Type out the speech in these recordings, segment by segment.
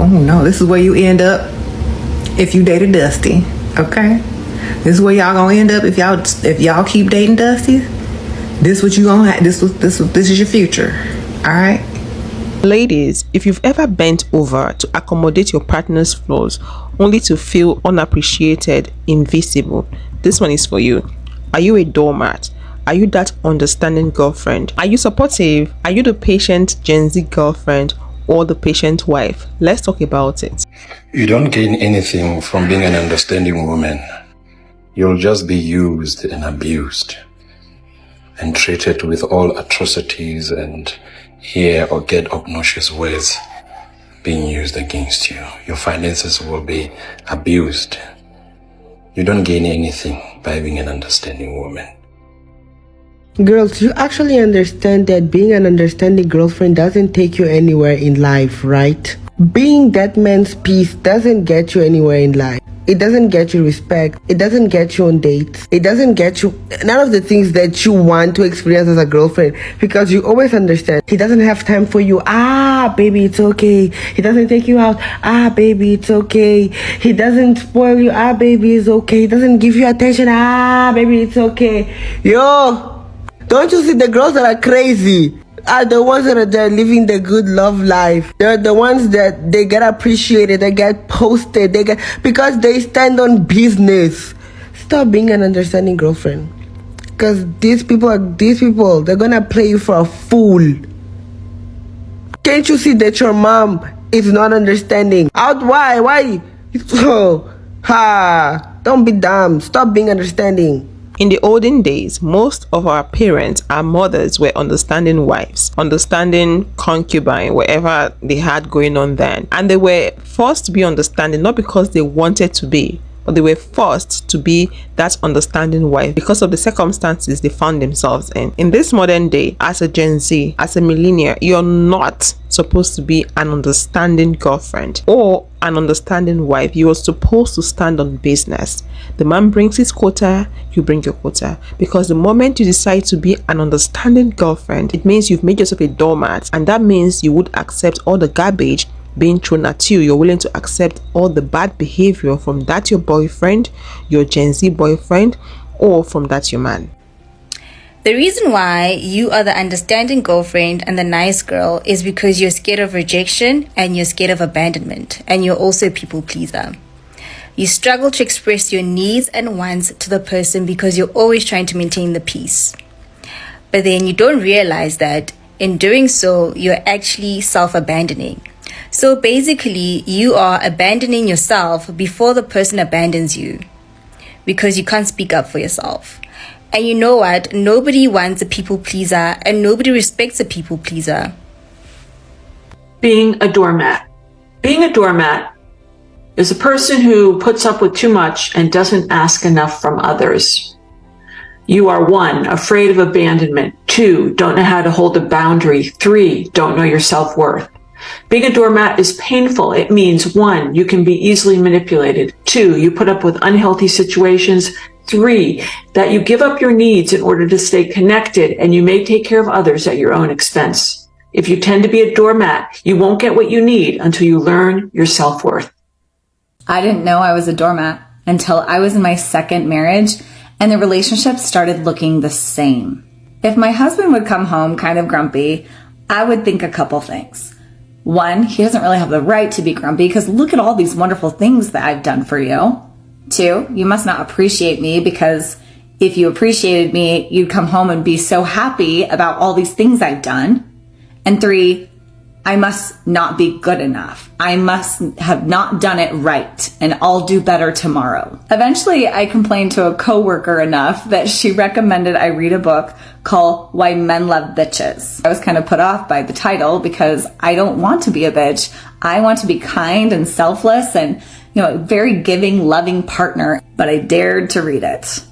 no. This is where you end up if you date a dusty. Okay? This is where y'all gonna end up if y'all keep dating dusties. This what you gonna have. This is your future. Alright? Ladies, if you've ever bent over to accommodate your partner's flaws only to feel unappreciated, invisible, this one is for you. Are you a doormat? Are you that understanding girlfriend? Are you supportive? Are you the patient Gen Z girlfriend or the patient wife? Let's talk about it. You don't gain anything from being an understanding woman. You'll just be used and abused and treated with all atrocities and hear or get obnoxious words being used against you. Your finances will be abused. You don't gain anything by being an understanding woman. Girls, you actually understand that being an understanding girlfriend doesn't take you anywhere in life, right? Being that man's piece doesn't get you anywhere in life. It doesn't get you respect. It doesn't get you on dates. It doesn't get you none of the things that you want to experience as a girlfriend, because you always understand he doesn't have time for you. Baby, it's okay. He doesn't take you out. Baby, it's okay. He doesn't spoil you. Baby, it's okay. He doesn't give you attention. Baby, it's okay. Yo, don't you see the girls that are crazy are the ones that are there living the good love life? They're the ones that they get appreciated, they get posted, because they stand on business. Stop being an understanding girlfriend, because these people, they're gonna play you for a fool. Can't you see that your mom is not understanding? Why? Don't be dumb. Stop being understanding. In the olden days, most of our parents, our mothers, were understanding wives, understanding concubine, whatever they had going on then. And they were forced to be understanding, not because they wanted to be, but they were forced to be that understanding wife because of the circumstances they found themselves in. In this modern day, as a Gen Z, as a millennial, you're not supposed to be an understanding girlfriend or an understanding wife. You are supposed to stand on business. The man brings his quota, you bring your quota. Because the moment you decide to be an understanding girlfriend, it means you've made yourself a doormat, and that means you would accept all the garbage being thrown at you. You're willing to accept all the bad behavior from that your boyfriend, your Gen Z boyfriend, or from that your man. The reason why you are the understanding girlfriend and the nice girl is because you're scared of rejection and you're scared of abandonment, and you're also a people pleaser. You struggle to express your needs and wants to the person because you're always trying to maintain the peace. But then you don't realize that in doing so, you're actually self-abandoning. So basically, you are abandoning yourself before the person abandons you because you can't speak up for yourself. And you know what? Nobody wants a people pleaser and nobody respects a people pleaser. Being a doormat. Being a doormat is a person who puts up with too much and doesn't ask enough from others. You are 1, afraid of abandonment. 2, don't know how to hold a boundary. 3, don't know your self-worth. Being a doormat is painful. It means 1, you can be easily manipulated. 2, you put up with unhealthy situations. 3, that you give up your needs in order to stay connected, and you may take care of others at your own expense. If you tend to be a doormat, you won't get what you need until you learn your self-worth. I didn't know I was a doormat until I was in my second marriage and the relationship started looking the same. If my husband would come home kind of grumpy, I would think a couple things. 1, he doesn't really have the right to be grumpy because look at all these wonderful things that I've done for you. 2, you must not appreciate me because if you appreciated me, you'd come home and be so happy about all these things I've done. And 3, I must not be good enough. I must have not done it right, and I'll do better tomorrow. Eventually, I complained to a coworker enough that she recommended I read a book called Why Men Love Bitches. I was kind of put off by the title because I don't want to be a bitch. I want to be kind and selfless and, a very giving, loving partner, but I dared to read it.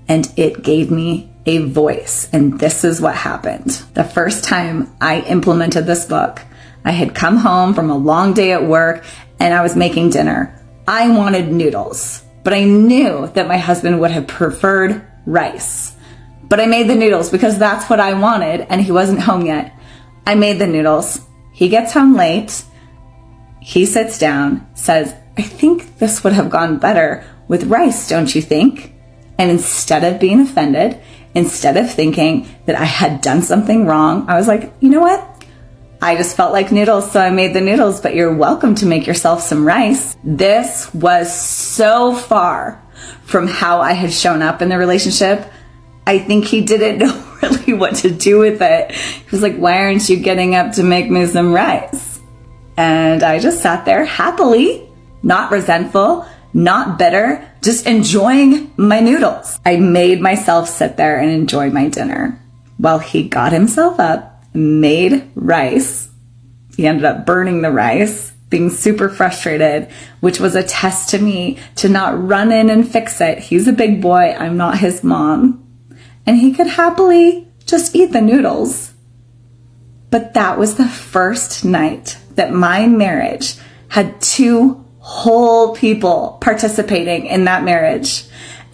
And it gave me a voice. And this is what happened. The first time I implemented this book, I had come home from a long day at work and I was making dinner. I wanted noodles, but I knew that my husband would have preferred rice. But I made the noodles because that's what I wanted and he wasn't home yet. I made the noodles. He gets home late. He sits down, says, I think this would have gone better with rice, don't you think? And instead of being offended, instead of thinking that I had done something wrong, I was like, you know what? I just felt like noodles, so I made the noodles, but you're welcome to make yourself some rice. This was so far from how I had shown up in the relationship. I think he didn't know really what to do with it. He was like, why aren't you getting up to make me some rice? And I just sat there happily, not resentful, not bitter, just enjoying my noodles. I made myself sit there and enjoy my dinner while he got himself up, made rice. He ended up burning the rice, being super frustrated, which was a test to me to not run in and fix it. He's a big boy. I'm not his mom. And he could happily just eat the noodles. But that was the first night that my marriage had 2 whole people participating in that marriage.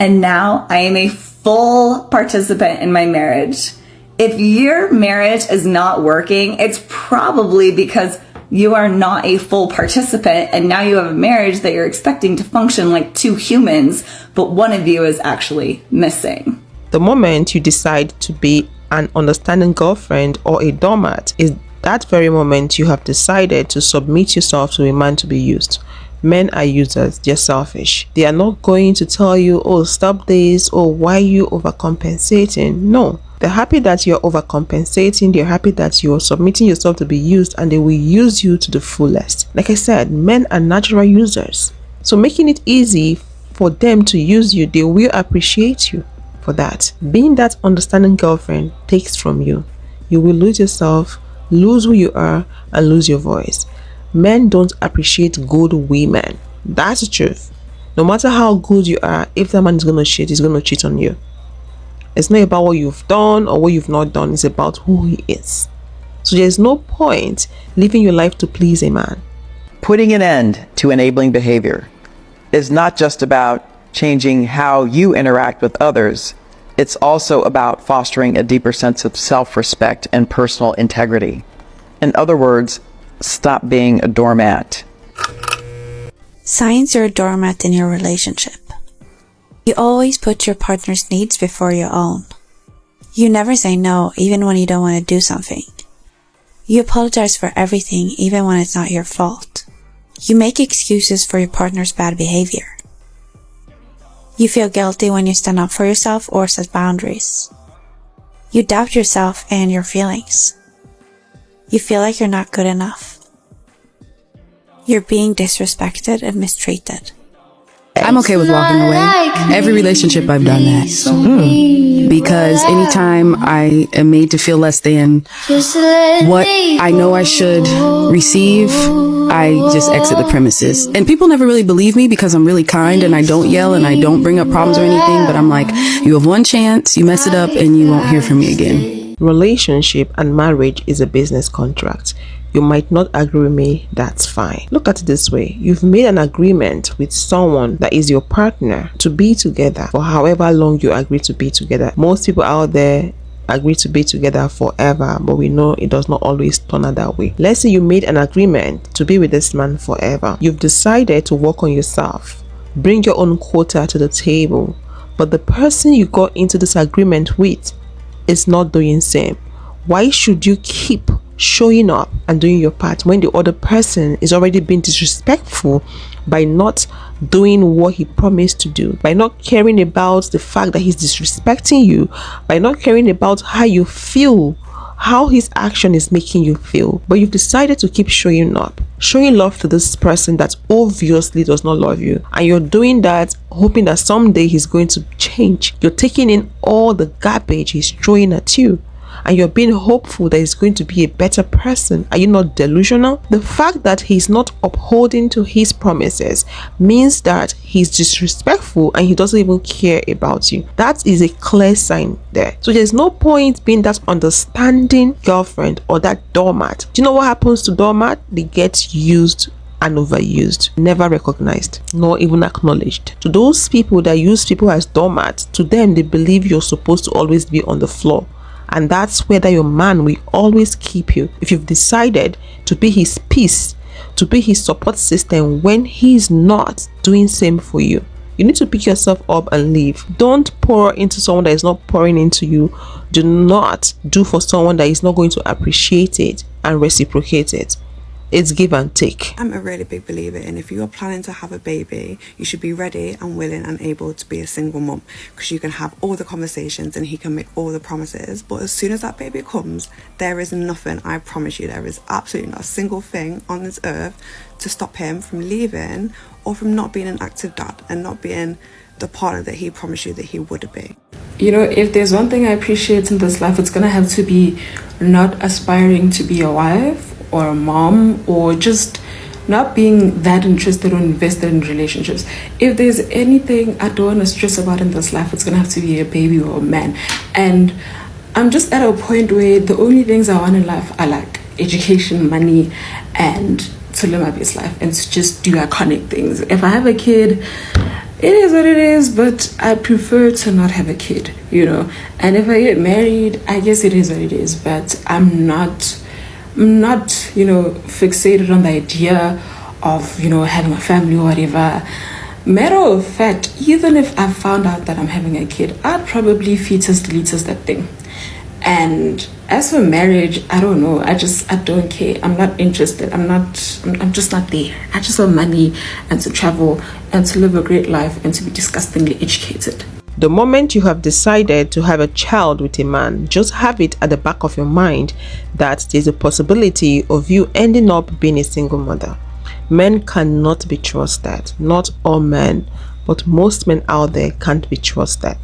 And now I am a full participant in my marriage. If your marriage is not working, it's probably because you are not a full participant, and now you have a marriage that you're expecting to function like 2 humans, but one of you is actually missing. The moment you decide to be an understanding girlfriend or a doormat is that very moment you have decided to submit yourself to a man to be used. Men are users, they're selfish. They are not going to tell you, oh, stop this, or why are you overcompensating? No. They're happy that you're overcompensating. They're happy that you're submitting yourself to be used, and they will use you to the fullest. Like I said, men are natural users. So making it easy for them to use you, they will appreciate you for that. Being that understanding girlfriend takes from you. You will lose yourself, lose who you are, and lose your voice. Men don't appreciate good women. That's the truth. No matter how good you are, if that man is going to cheat, he's going to cheat on you. It's not about what you've done or what you've not done. It's about who he is. So there's no point living your life to please a man. Putting an end to enabling behavior is not just about changing how you interact with others. It's also about fostering a deeper sense of self-respect and personal integrity. In other words, stop being a doormat. Signs you're a doormat in your relationship. You always put your partner's needs before your own. You never say no even when you don't want to do something. You apologize for everything even when it's not your fault. You make excuses for your partner's bad behavior. You feel guilty when you stand up for yourself or set boundaries. You doubt yourself and your feelings. You feel like you're not good enough. You're being disrespected and mistreated. I'm okay with walking away. Every relationship I've done that. Because anytime I am made to feel less than what I know I should receive, I just exit the premises. And people never really believe me because I'm really kind and I don't yell and I don't bring up problems or anything. But I'm like, you have one chance, you mess it up and you won't hear from me again. Relationship and marriage is a business contract. You might not agree with me, that's fine. Look at it this way. You've made an agreement with someone that is your partner to be together for however long you agree to be together. Most people out there agree to be together forever, but we know it does not always turn out that way. Let's say you made an agreement to be with this man forever. You've decided to work on yourself, bring your own quota to the table, but the person you got into this agreement with is not doing the same. Why should you keep showing up and doing your part when the other person is already being disrespectful by not doing what he promised to do, by not caring about the fact that he's disrespecting you, by not caring about how you feel, how his action is making you feel? But you've decided to keep showing up, showing love to this person that obviously does not love you, and you're doing that hoping that someday he's going to change. You're taking in all the garbage he's throwing at you, and you're being hopeful that he's going to be a better person. Are you not delusional? The fact that he's not upholding to his promises means that he's disrespectful and he doesn't even care about you. That is a clear sign there. So there's no point being that understanding girlfriend or that doormat. Do you know what happens to doormat? They get used and overused, never recognized, nor even acknowledged. To those people that use people as doormats, to them they believe you're supposed to always be on the floor. And that's where your man will always keep you. If you've decided to be his peace, to be his support system when he's not doing same for you. You need to pick yourself up and leave. Don't pour into someone that is not pouring into you. Do not do for someone that is not going to appreciate it and reciprocate it. It's give and take. I'm a really big believer in, if you are planning to have a baby, you should be ready and willing and able to be a single mom, because you can have all the conversations and he can make all the promises, but as soon as that baby comes, there is nothing, I promise you, there is absolutely not a single thing on this earth to stop him from leaving or from not being an active dad and not being the partner that he promised you that he would be. You know, if there's one thing I appreciate in this life, it's gonna have to be not aspiring to be a wife or a mom, or just not being that interested or invested in relationships. If there's anything I don't want to stress about in this life, it's gonna have to be a baby or a man. And I'm just at a point where the only things I want in life are like education, money, and to live my best life and to just do iconic things. If I have a kid, it is what it is, but I prefer to not have a kid, you know. And if I get married, I guess it is what it is, but I'm not, you know, fixated on the idea of, you know, having a family or whatever. Matter of fact, even if I found out that I'm having a kid, I'd probably fetus deletus that thing. And as for marriage, I don't know. I don't care. I'm not interested. I'm just not there. I just want money and to travel and to live a great life and to be disgustingly educated. The moment you have decided to have a child with a man, just have it at the back of your mind that there's a possibility of you ending up being a single mother. Men cannot be trusted. Not all men, but most men out there can't be trusted.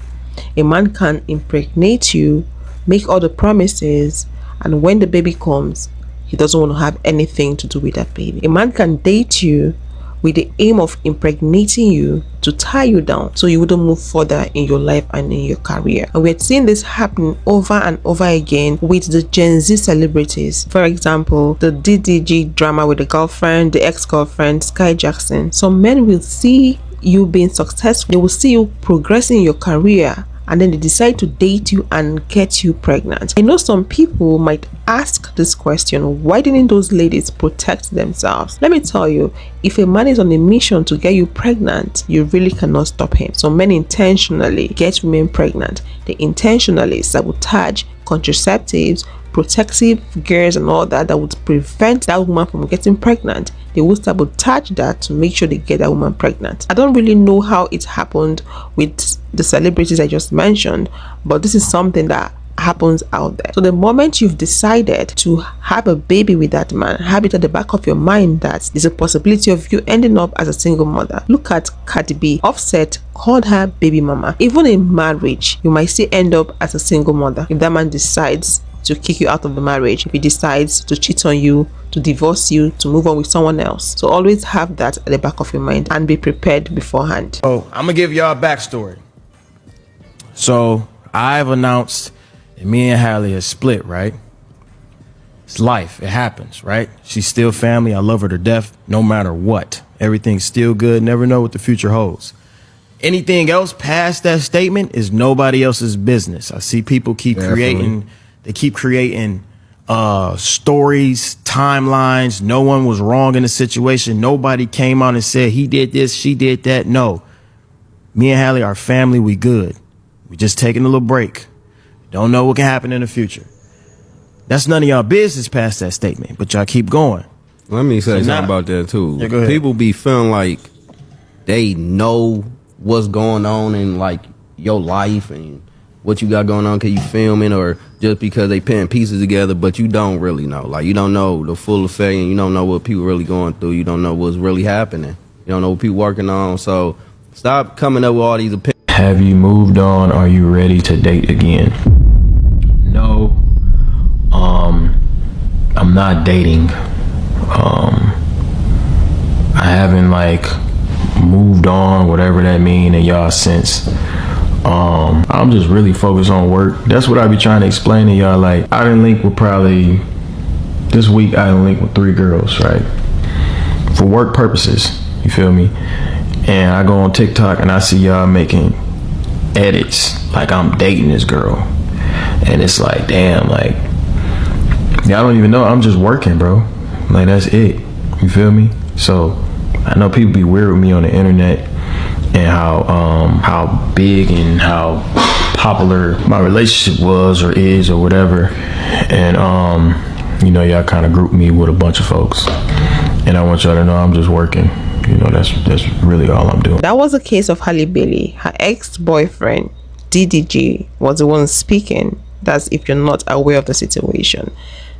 A man can impregnate you, make all the promises, and when the baby comes, he doesn't want to have anything to do with that baby. A man can date you with the aim of impregnating you to tie you down so you wouldn't move further in your life and in your career. And we're seeing this happening over and over again with the Gen Z celebrities. For example, the DDG drama with the girlfriend, the ex-girlfriend, Skai Jackson. Some men will see you being successful, they will see you progressing in your career, and then they decide to date you and get you pregnant. I know some people might ask this question, why didn't those ladies protect themselves? Let me tell you, if a man is on a mission to get you pregnant, you really cannot stop him. Some men intentionally get women pregnant. They intentionally sabotage contraceptives, protective gears and all that would prevent that woman from getting pregnant. They will sabotage that to make sure they get that woman pregnant. I don't really know how it happened with the celebrities I just mentioned, but this is something that happens out there. So the moment you've decided to have a baby with that man, have it at the back of your mind that there's a possibility of you ending up as a single mother. Look at Cardi B. Offset called her baby mama. Even in marriage, you might still end up as a single mother if that man decides to kick you out of the marriage, if he decides to cheat on you, to divorce you, to move on with someone else. So always have that at the back of your mind and be prepared beforehand. Oh, I'm gonna give y'all a backstory. So I've announced that me and Halle are split, right? It's life, it happens, right? She's still family, I love her to death, no matter what. Everything's still good, never know what the future holds. Anything else past that statement is nobody else's business. I see people keep creating stories, timelines. No one was wrong in the situation. Nobody came out and said he did this, she did that. No, me and Halle are family, we good. We just taking a little break. Don't know what can happen in the future. That's none of y'all business past that statement, but y'all keep going. Let me say something about that too. Yeah, go ahead. People be feeling like they know what's going on in like your life and what you got going on because you filming, or just because they putting pieces together, but you don't really know. Like, you don't know the full effect, and you don't know what people really going through. You don't know what's really happening. You don't know what people working on. So stop coming up with all these opinions. Have you moved on? Are you ready to date again? No. I'm not dating. I haven't like moved on, whatever that mean in y'all sense. I'm just really focused on work. That's what I be trying to explain to y'all. Like, I didn't link with this week I didn't link with 3 girls, right? For work purposes, you feel me? And I go on TikTok and I see y'all making edits like I'm dating this girl. And it's like, damn, like, y'all don't even know I'm just working, bro. Like, that's it. You feel me? So I know people be weird with me on the internet and how big and how popular my relationship was or is or whatever. And you know, y'all kind of group me with a bunch of folks. And I want y'all to know I'm just working. You know, that's really all I'm doing. That was a case of Halle Bailey. Her ex-boyfriend, DDG, was the one speaking. That's if you're not aware of the situation.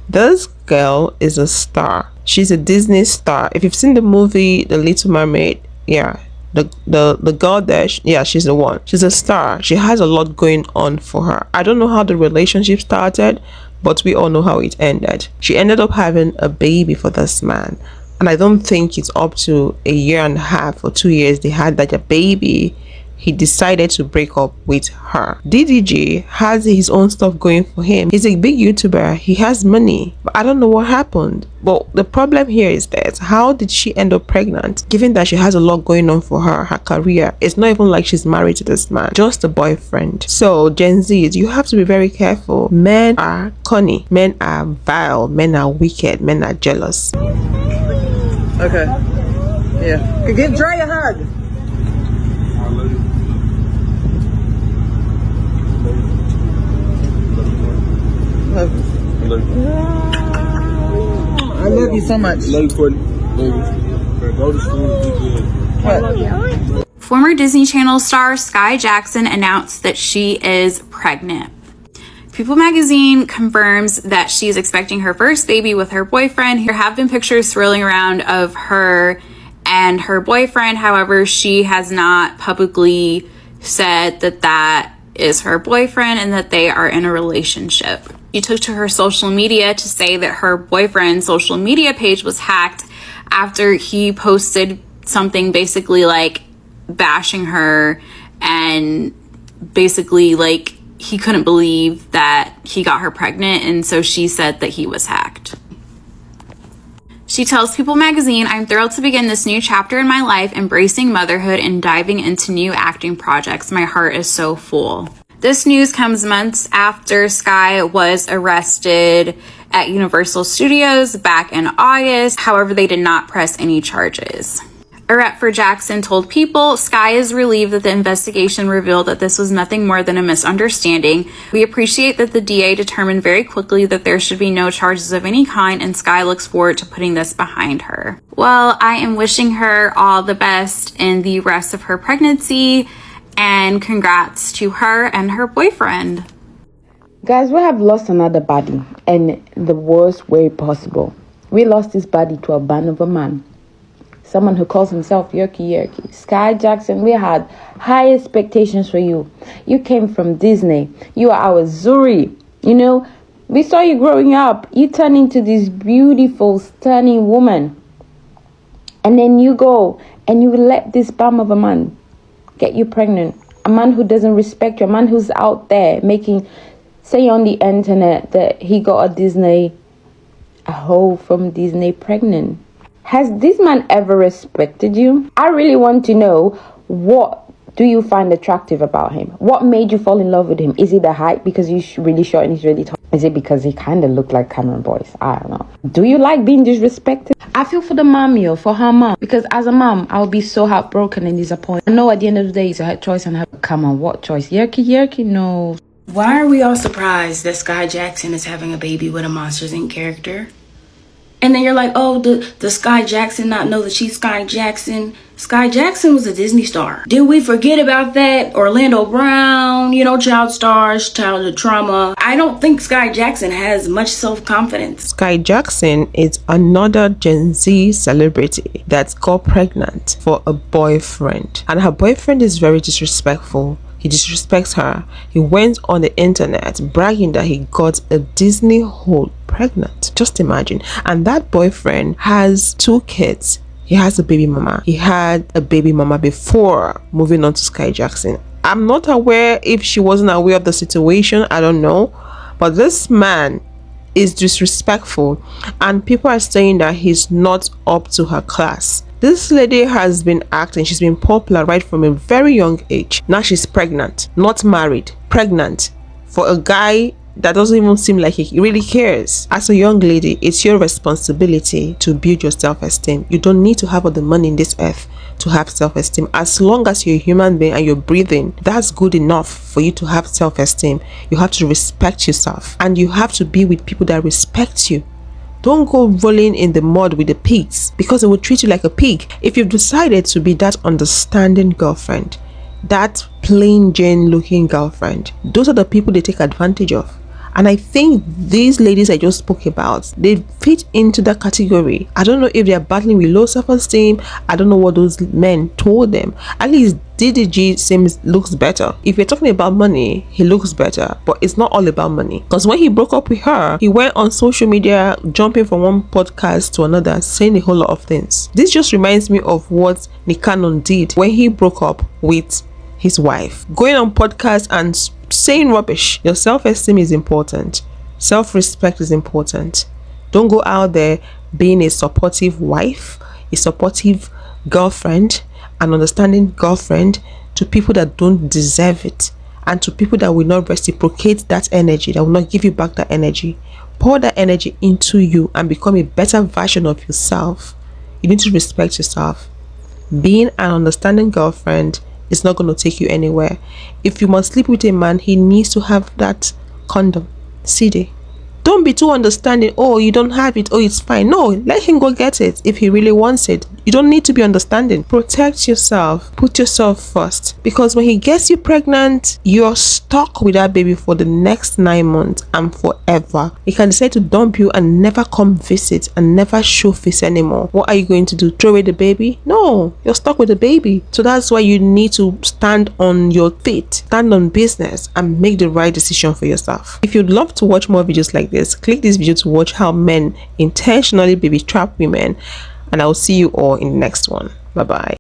This girl is a star. She's a Disney star. If you've seen the movie The Little Mermaid, yeah, the girl there, yeah, she's the one. She's a star. She has a lot going on for her. I don't know how the relationship started, but we all know how it ended. She ended up having a baby for this man. And I don't think it's up to a year and a half or 2 years they had like a baby. He decided to break up with her. DDG has his own stuff going for him. He's a big YouTuber. He has money. But I don't know what happened. But the problem here is that how did she end up pregnant? Given that she has a lot going on for her career. It's not even like she's married to this man. Just a boyfriend. So Gen Zs, you have to be very careful. Men are corny. Men are vile. Men are wicked. Men are jealous. Okay. Yeah. Give Dre a hug. I love you so much. Former Disney Channel star Skai Jackson announced that she is pregnant. People magazine confirms that she's expecting her first baby with her boyfriend. There have been pictures swirling around of her and her boyfriend. However, she has not publicly said that that is her boyfriend and that they are in a relationship. She took to her social media to say that her boyfriend's social media page was hacked after he posted something basically like bashing her and basically like he couldn't believe that he got her pregnant, and so she said that he was hacked. She tells People magazine, "I'm thrilled to begin this new chapter in my life, embracing motherhood and diving into new acting projects. My heart is so full." This news comes months after Skai was arrested at Universal Studios back in August. However, they did not press any charges. A rep for Jackson told People, "Skai is relieved that the investigation revealed that this was nothing more than a misunderstanding. We appreciate that the DA determined very quickly that there should be no charges of any kind, and Skai looks forward to putting this behind her." Well, I am wishing her all the best in the rest of her pregnancy, and congrats to her and her boyfriend. Guys, we have lost another body, and the worst way possible. We lost this body to a band of a man. Someone who calls himself Yerky Yerky. Skai Jackson, we had high expectations for you. You came from Disney. You are our Zuri. You know, we saw you growing up. You turn into this beautiful, stunning woman. And then you go and you let this bum of a man get you pregnant. A man who doesn't respect you. A man who's out there say on the internet that he got a hoe from Disney pregnant. Has this man ever respected you? I really want to know, what do you find attractive about him? What made you fall in love with him? Is it the height because he's really short and he's really tall? Is it because he kind of looked like Cameron Boyce? I don't know. Do you like being disrespected? I feel for the mommy or for her mom, because as a mom, I'll be so heartbroken and disappointed. I know at the end of the day, it's her choice and her. Come on, what choice? Yerky Yerky? No. Why are we all surprised that Skai Jackson is having a baby with a Monsters Inc. character? And then you're like, oh, does Skai Jackson not know that she's Skai Jackson? Skai Jackson was a Disney star. Did we forget about that? Orlando Brown, child stars, childhood trauma. I don't think Skai Jackson has much self-confidence. Skai Jackson is another Gen Z celebrity that got pregnant for a boyfriend. And her boyfriend is very disrespectful. He disrespects her. He went on the internet bragging that he got a Disney whole pregnant. Just imagine. And that boyfriend has 2 kids. He has a baby mama. He had a baby mama before moving on to Skai Jackson. I'm not aware if she wasn't aware of the situation. I don't know. But this man is disrespectful. And people are saying that he's not up to her class. This lady has been acting, she's been popular right from a very young age. Now she's pregnant, not married, pregnant for a guy that doesn't even seem like he really cares. As a young lady, it's your responsibility to build your self-esteem. You don't need to have all the money in this earth to have self-esteem. As long as you're a human being and you're breathing, that's good enough for you to have self-esteem. You have to respect yourself, and you have to be with people that respect you. Don't go rolling in the mud with the pigs, because they will treat you like a pig. If you've decided to be that understanding girlfriend, that plain Jane looking girlfriend, those are the people they take advantage of. And I think these ladies I just spoke about, they fit into that category. I don't know if they're battling with low self-esteem. I don't know what those men told them. At least DDG looks better. If you're talking about money, he looks better, but it's not all about money. Because when he broke up with her, he went on social media, jumping from one podcast to another, saying a whole lot of things. This just reminds me of what Nick Cannon did when he broke up with his wife, going on podcasts and saying rubbish. Your self-esteem is important. Self-respect is important. Don't go out there being a supportive wife, a supportive girlfriend, an understanding girlfriend to people that don't deserve it, and to people that will not reciprocate that energy, that will not give you back that energy. Pour that energy into you and become a better version of yourself. You need to respect yourself. Being an understanding girlfriend is not going to take you anywhere. If you must sleep with a man, he needs to have that condom. CD. Don't be too understanding. Oh, you don't have it. Oh, it's fine. No, let him go get it if he really wants it. You don't need to be understanding. Protect yourself. Put yourself first. Because when he gets you pregnant, you're stuck with that baby for the next 9 months and forever. He can decide to dump you and never come visit and never show face anymore. What are you going to do? Throw away the baby? No, you're stuck with the baby. So that's why you need to stand on your feet, stand on business, and make the right decision for yourself. If you'd love to watch more videos like this, click this video to watch how men intentionally baby trap women, and I will see you all in the next one. Bye bye.